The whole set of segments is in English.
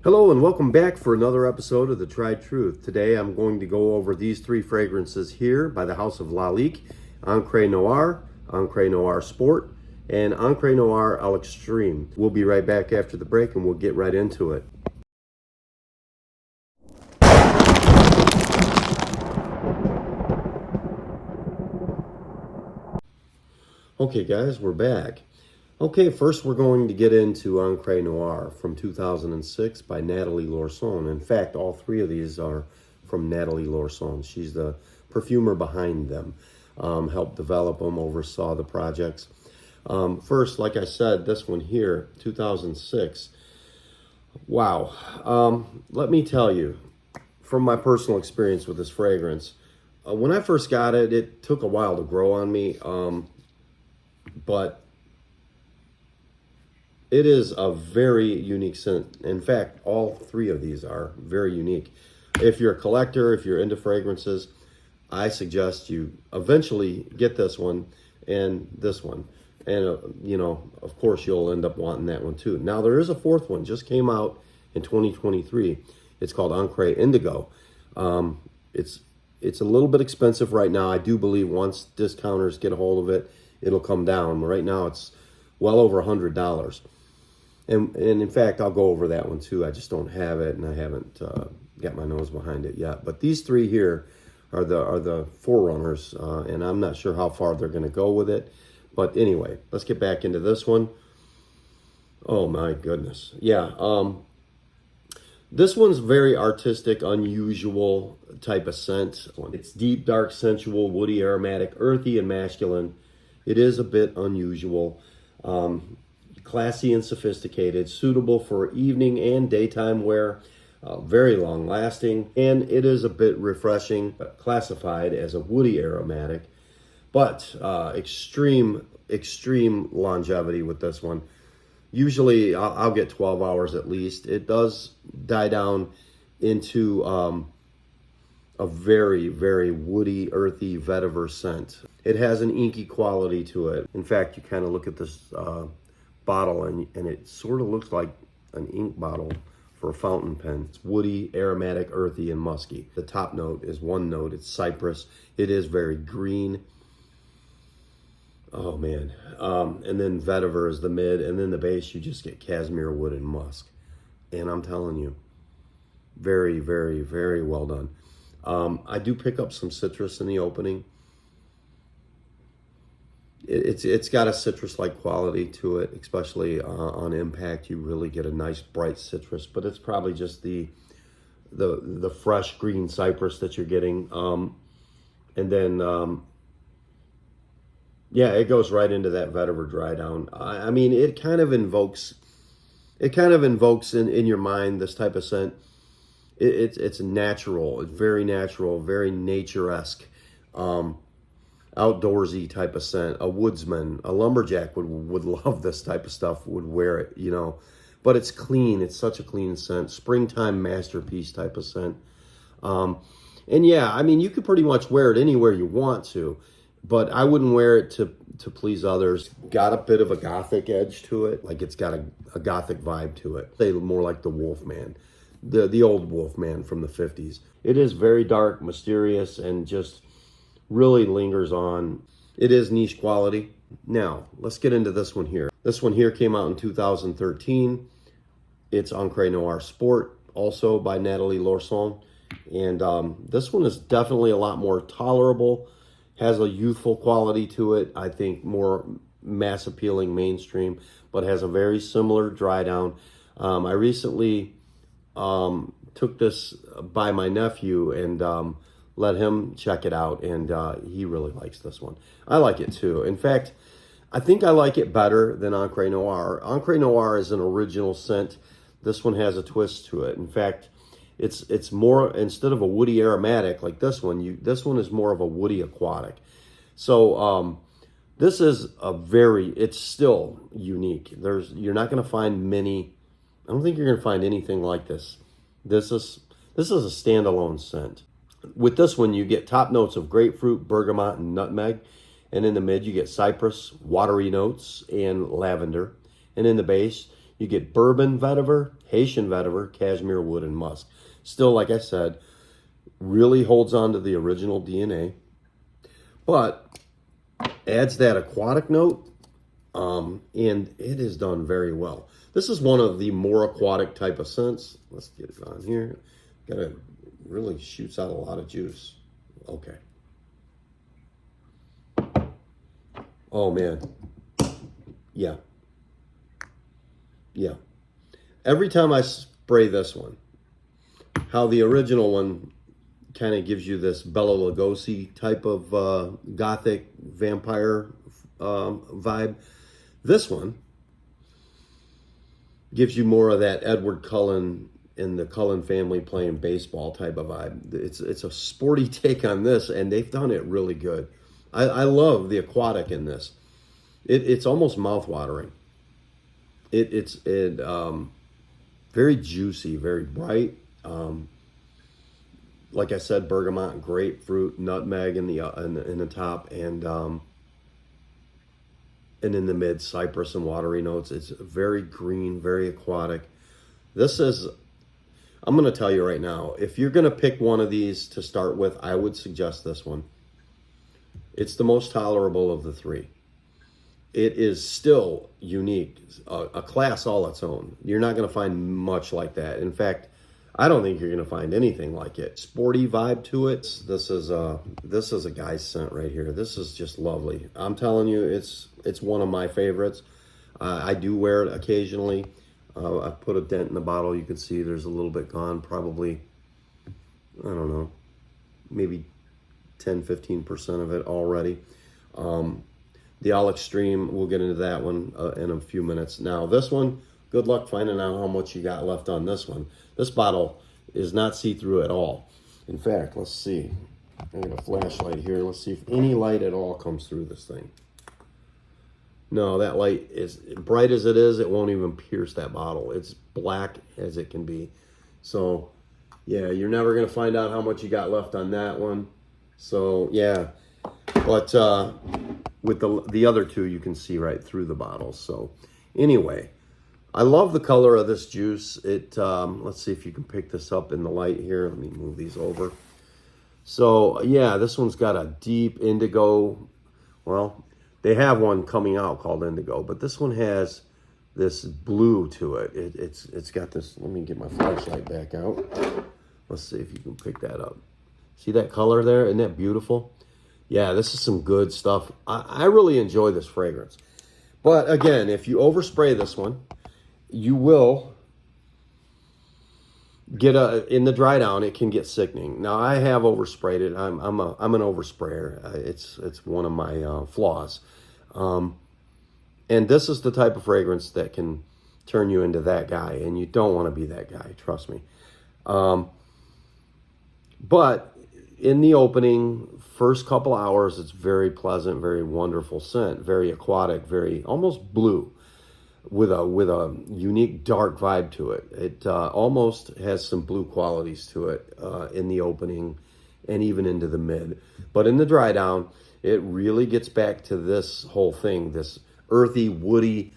Hello and welcome back for another episode of The Tried Truth. Today I'm going to go over these three fragrances here by the House of Lalique: Ancre Noir, Ancre Noir Sport, and Ancre Noir à l'Extreme. We'll be right back after the break and we'll get right into it. Okay guys, we're back. Okay, first we're going to get into Ancre Noir from 2006 by Nathalie Laurson. In fact, all three of these are from Nathalie Laurson. She's the perfumer behind them. Helped develop them, oversaw the projects. First, like I said, this one here, 2006. Wow. Let me tell you, from my personal experience with this fragrance, when I first got it, it took a while to grow on me, but it is a very unique scent. In fact, all three of these are very unique. If you're a collector, if you're into fragrances, I suggest you eventually get this one and this one. And, of course, you'll end up wanting that one too. Now, there is a fourth one, just came out in 2023. It's called Ancre Indigo. It's a little bit expensive right now. I do believe once discounters get a hold of it, it'll come down. Right now, it's well over $100. And in fact, I'll go over that one too. I just don't have it, and I haven't got my nose behind it yet. But these three here are the forerunners, and I'm not sure how far they're going to go with it. But anyway, let's get back into this one. Oh my goodness, yeah. This one's very artistic, unusual type of scent. It's deep, dark, sensual, woody, aromatic, earthy, and masculine. It is a bit unusual. Classy and sophisticated, suitable for evening and daytime wear, very long lasting, and it is a bit refreshing, classified as a woody aromatic, but extreme longevity with this one. Usually I'll get 12 hours at least. It does die down into a very, very woody, earthy vetiver scent. It has an inky quality to it. In fact, you kind of look at this bottle and it sort of looks like an ink bottle for a fountain pen. It's woody, aromatic, earthy, and musky. The top note is one note. It's cypress. It is very green. Oh man. And then vetiver is the mid, and then the base you just get cashmere, wood, and musk. And I'm telling you, very, very, very well done. I do pick up some citrus in the opening. It's got a citrus-like quality to it, especially on impact. You really get a nice bright citrus, but it's probably just the fresh green cypress that you're getting. And then yeah, it goes right into that vetiver dry down. I mean, it kind of invokes in your mind this type of scent. It's natural. It's very natural, very nature-esque. Outdoorsy type of scent. A woodsman, a lumberjack would love this type of stuff, would wear it, But it's clean. It's such a clean scent. Springtime masterpiece type of scent. And yeah, I mean, you could pretty much wear it anywhere you want to, but I wouldn't wear it to please others. Got a bit of a gothic edge to it. Like it's got a gothic vibe to it. Say more like the Wolfman, the old Wolfman from the 50s. It is very dark, mysterious, and just really lingers on. It is niche quality. Now, let's get into this one here. This one here came out in 2013. It's Ancre Noir Sport, also by Nathalie Laurson. And this one is definitely a lot more tolerable, has a youthful quality to it. I think more mass appealing, mainstream, but has a very similar dry down. I recently took this by my nephew and let him check it out, and he really likes this one. I like it too. In fact, I think I like it better than Ancre Noir. Ancre Noir is an original scent. This one has a twist to it. In fact, it's more, instead of a woody aromatic like this one, this one is more of a woody aquatic. So this is it's still unique. You're not going to find many. I don't think you're going to find anything like this. This is a standalone scent. With this one, you get top notes of grapefruit, bergamot, and nutmeg. And in the mid, you get cypress, watery notes, and lavender. And in the base, You get bourbon vetiver, Haitian vetiver, cashmere wood, and musk. Still, like I said, really holds on to the original DNA, but adds that aquatic note, and it is done very well. This is one of the more aquatic type of scents. Let's get it on here. Really shoots out a lot of juice. Okay. Oh man. Yeah. Yeah. Every time I spray this one, how the original one kind of gives you this Bela Lugosi type of gothic vampire vibe. This one gives you more of that Edward Cullen and the Cullen family playing baseball type of vibe. It's a sporty take on this, and they've done it really good. I love the aquatic in this. It's almost mouth-watering. It's very juicy, very bright. Like I said, bergamot, grapefruit, nutmeg in the top, and in the mid, cypress and watery notes. It's very green, very aquatic. This is, I'm going to tell you right now, if you're going to pick one of these to start with, I would suggest this one. It's the most tolerable of the three. It is still unique, a class all its own. You're not going to find much like that. In fact, I don't think you're going to find anything like it. Sporty vibe to it. This is a guy's scent right here. This is just lovely. I'm telling you, it's one of my favorites. I do wear it occasionally. I put a dent in the bottle. You can see there's a little bit gone. Probably, I don't know, maybe 10-15% of it already. The All Extreme, we'll get into that one in a few minutes. Now, this one, good luck finding out how much you got left on this one. This bottle is not see-through at all. In fact, let's see. I got a flashlight here. Let's see if any light at all comes through this thing. No, that light is bright as it is. It won't even pierce that bottle. It's black as it can be. So, yeah, you're never going to find out how much you got left on that one. So, yeah. But with the other two, you can see right through the bottle. So, anyway, I love the color of this juice. Let's see if you can pick this up in the light here. Let me move these over. So, yeah, this one's got a deep indigo. Well, they have one coming out called indigo, but this one has this blue to it. It's got this. Let me get my flashlight back out. Let's see if you can pick that up. See that color there? Isn't that beautiful? Yeah, this is some good stuff. I really enjoy this fragrance. But again, if you overspray this one, you will get in the dry down. It can get sickening. Now I have oversprayed it. I'm an oversprayer. It's one of my flaws. And this is the type of fragrance that can turn you into that guy, and you don't want to be that guy. Trust me. But in the opening first couple hours, it's very pleasant, very wonderful scent, very aquatic, very almost blue, with a unique dark vibe to it. It almost has some blue qualities to it in the opening and even into the mid. But in the dry down, it really gets back to this whole thing, this earthy, woody,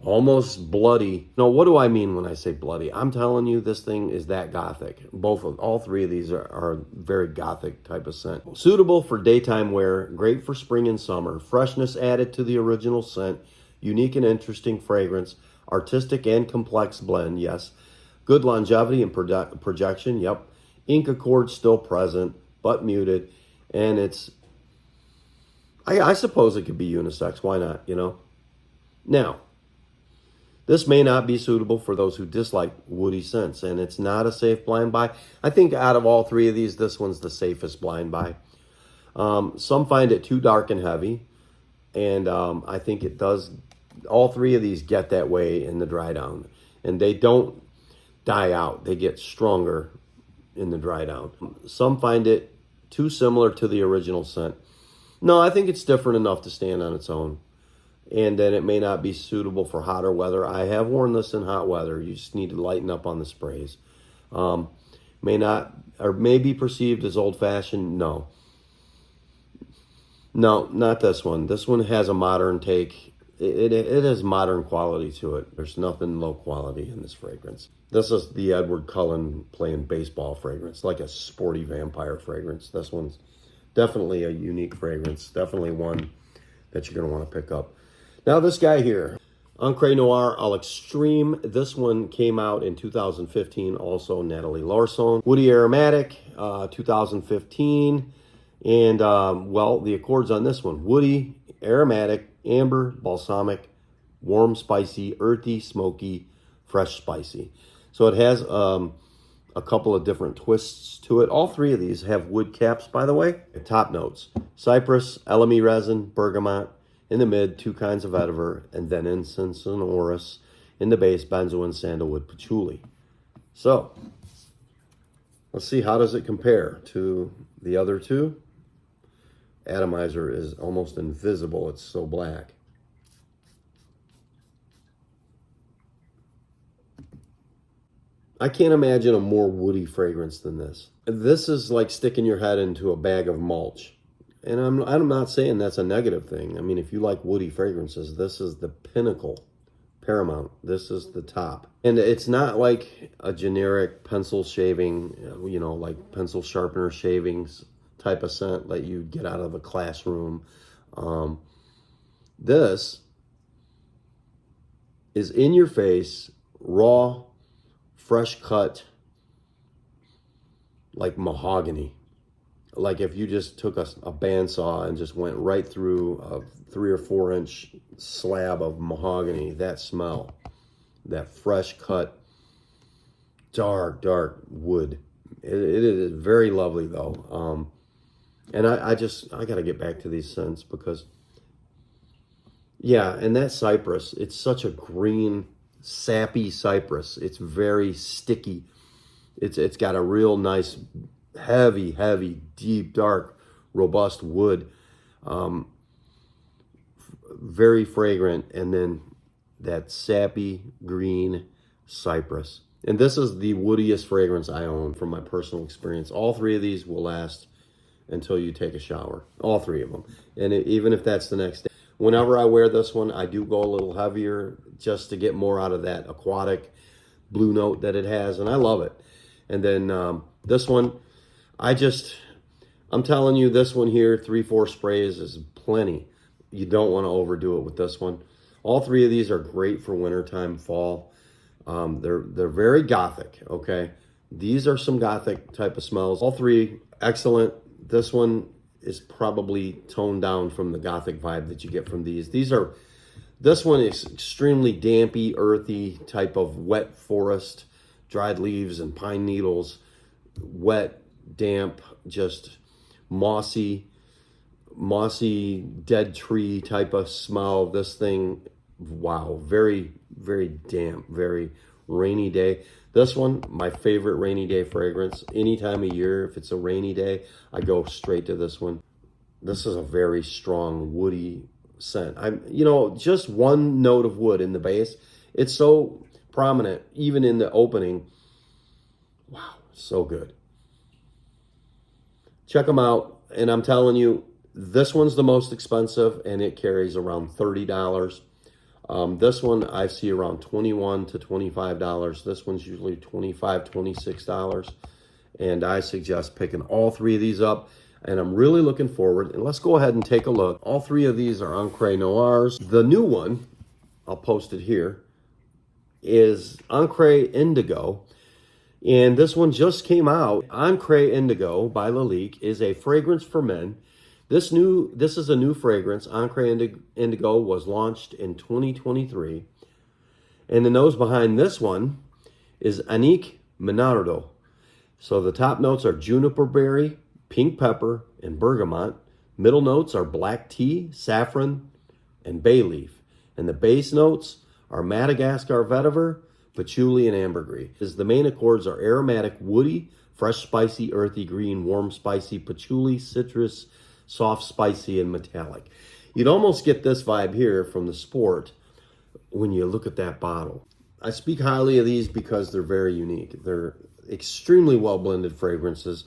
almost bloody. No, what do I mean when I say bloody? I'm telling you, this thing is that gothic. All three of these are very gothic type of scent. Suitable for daytime wear, great for spring and summer. Freshness added to the original scent. Unique and interesting fragrance. Artistic and complex blend, yes. Good longevity and projection, yep. Ink accord still present, but muted. And it's, I suppose it could be unisex. Why not, you know? Now, this may not be suitable for those who dislike woody scents, and it's not a safe blind buy. I think out of all three of these, this one's the safest blind buy. Some find it too dark and heavy, and I think it does. All three of these get that way in the dry down, and they don't die out. They get stronger in the dry down. Some find it too similar to the original scent. No, I think it's different enough to stand on its own. And then it may not be suitable for hotter weather. I have worn this in hot weather. You just need to lighten up on the sprays. May be perceived as old-fashioned. No, not this one. This one has a modern take. it has modern quality to it. There's nothing low quality in this fragrance. This is the Edward Cullen playing baseball fragrance, like a sporty vampire fragrance. This one's definitely a unique fragrance. Definitely one that you're going to want to pick up. Now this guy here, Ancre Noir Al Extreme. This one came out in 2015, also Natalie Larson. Woody Aromatic, 2015. And, well, the accords on this one: woody, aromatic, amber, balsamic, warm, spicy, earthy, smoky, fresh, spicy. So it has a couple of different twists to it. All three of these have wood caps, by the way. Top notes: cypress, elemi resin, bergamot. In the mid, 2 kinds of vetiver, and then incense and orris. In the base, benzoin, sandalwood, patchouli. So, let's see, how does it compare to the other two? Atomizer is almost invisible. It's so black. I can't imagine a more woody fragrance than this. This is like sticking your head into a bag of mulch. And I'm not saying that's a negative thing. I mean, if you like woody fragrances, this is the pinnacle, paramount. This is the top. And it's not like a generic pencil shaving, you know, like pencil sharpener shavings type of scent that you get out of a classroom. This is in your face, raw, fresh cut, like mahogany. Like if you just took a bandsaw and just went right through a 3 or 4 inch slab of mahogany, that smell, that fresh cut, dark wood. It is very lovely though. And I got to get back to these scents because, yeah, and that cypress, it's such a green, sappy cypress. It's very sticky. It's got a real nice, heavy, deep, dark, robust wood. Very fragrant, and then that sappy green cypress. And this is the woodiest fragrance I own from my personal experience. All 3 of these will last until you take a shower. All 3 of them. And even if that's the next day. Whenever I wear this one, I do go a little heavier just to get more out of that aquatic blue note that it has. And I love it. And then this one, I'm telling you, this one here, 3-4 sprays is plenty. You don't want to overdo it with this one. All 3 of these are great for wintertime, fall. They're very gothic, okay? These are some gothic type of smells. All 3 excellent. This one is probably toned down from the gothic vibe that you get from these. This one is extremely dampy, earthy type of wet forest, dried leaves and pine needles, wet, damp, just mossy dead tree type of smell. This thing, wow, very damp, very rainy day. This one, my favorite rainy day fragrance. Any time of year, if it's a rainy day, I go straight to this one. This is a very strong woody scent. Just one note of wood in the base. It's so prominent, even in the opening. Wow, so good. Check them out, and I'm telling you, this one's the most expensive, and it carries around $30. This one I see around $21 to $25. This one's usually $25, $26. And I suggest picking all 3 of these up. And I'm really looking forward. And let's go ahead and take a look. All 3 of these are Ancre Noirs. The new one, I'll post it here, is Ancre Indigo. And this one just came out. Ancre Indigo by Lalique is a fragrance for men. This is a new fragrance. Ancre Indigo was launched in 2023. And the nose behind this one is Annick Minardo. So the top notes are juniper berry, pink pepper, and bergamot. Middle notes are black tea, saffron, and bay leaf. And the base notes are Madagascar vetiver, patchouli, and ambergris. The main accords are aromatic, woody, fresh, spicy, earthy, green, warm, spicy, patchouli, citrus, soft, spicy, and metallic. You'd almost get this vibe here from the Sport when you look at that bottle. I speak highly of these because they're very unique. They're extremely well blended fragrances.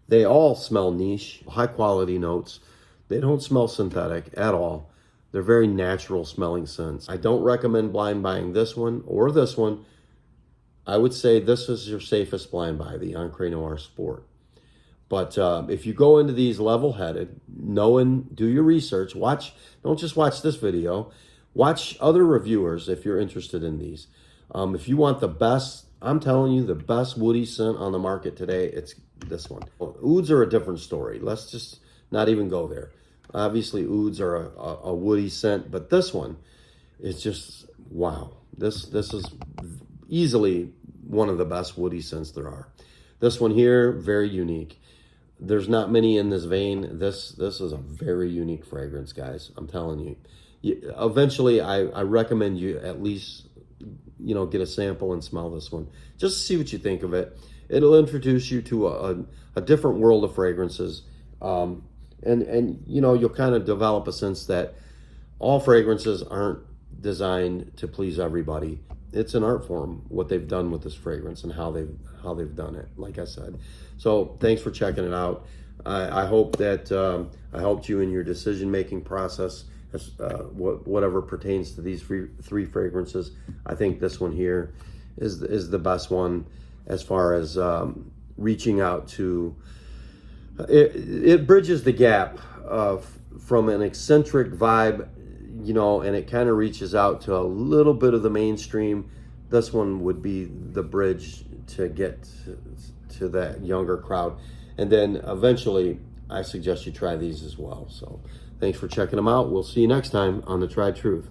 They all smell niche, high quality notes. They don't smell synthetic at all. They're very natural smelling scents. I don't recommend blind buying this one or this one. I would say this is your safest blind buy, the Ancre Noir Sport. But if you go into these level-headed, knowing, do your research, don't just watch this video, watch other reviewers if you're interested in these. If you want the best, I'm telling you, the best woody scent on the market today, it's this one. Ouds are a different story. Let's just not even go there. Obviously, ouds are a woody scent, but this one is just, wow. This is easily one of the best woody scents there are. This one here, very unique. There's not many in this vein. This is a very unique fragrance, guys. I'm telling you. Eventually, I recommend you at least, get a sample and smell this one. Just to see what you think of it. It'll introduce you to a different world of fragrances. And you'll kind of develop a sense that all fragrances aren't designed to please everybody. It's an art form, what they've done with this fragrance and how they've done it, like I said. So thanks for checking it out. I hope that I helped you in your decision-making process, whatever pertains to these three fragrances. I think this one here is the best one as far as reaching out to. It bridges the gap from an eccentric vibe, and it kind of reaches out to a little bit of the mainstream. This one would be the bridge to get to that younger crowd. And then eventually, I suggest you try these as well. So thanks for checking them out. We'll see you next time on The Tried Truth.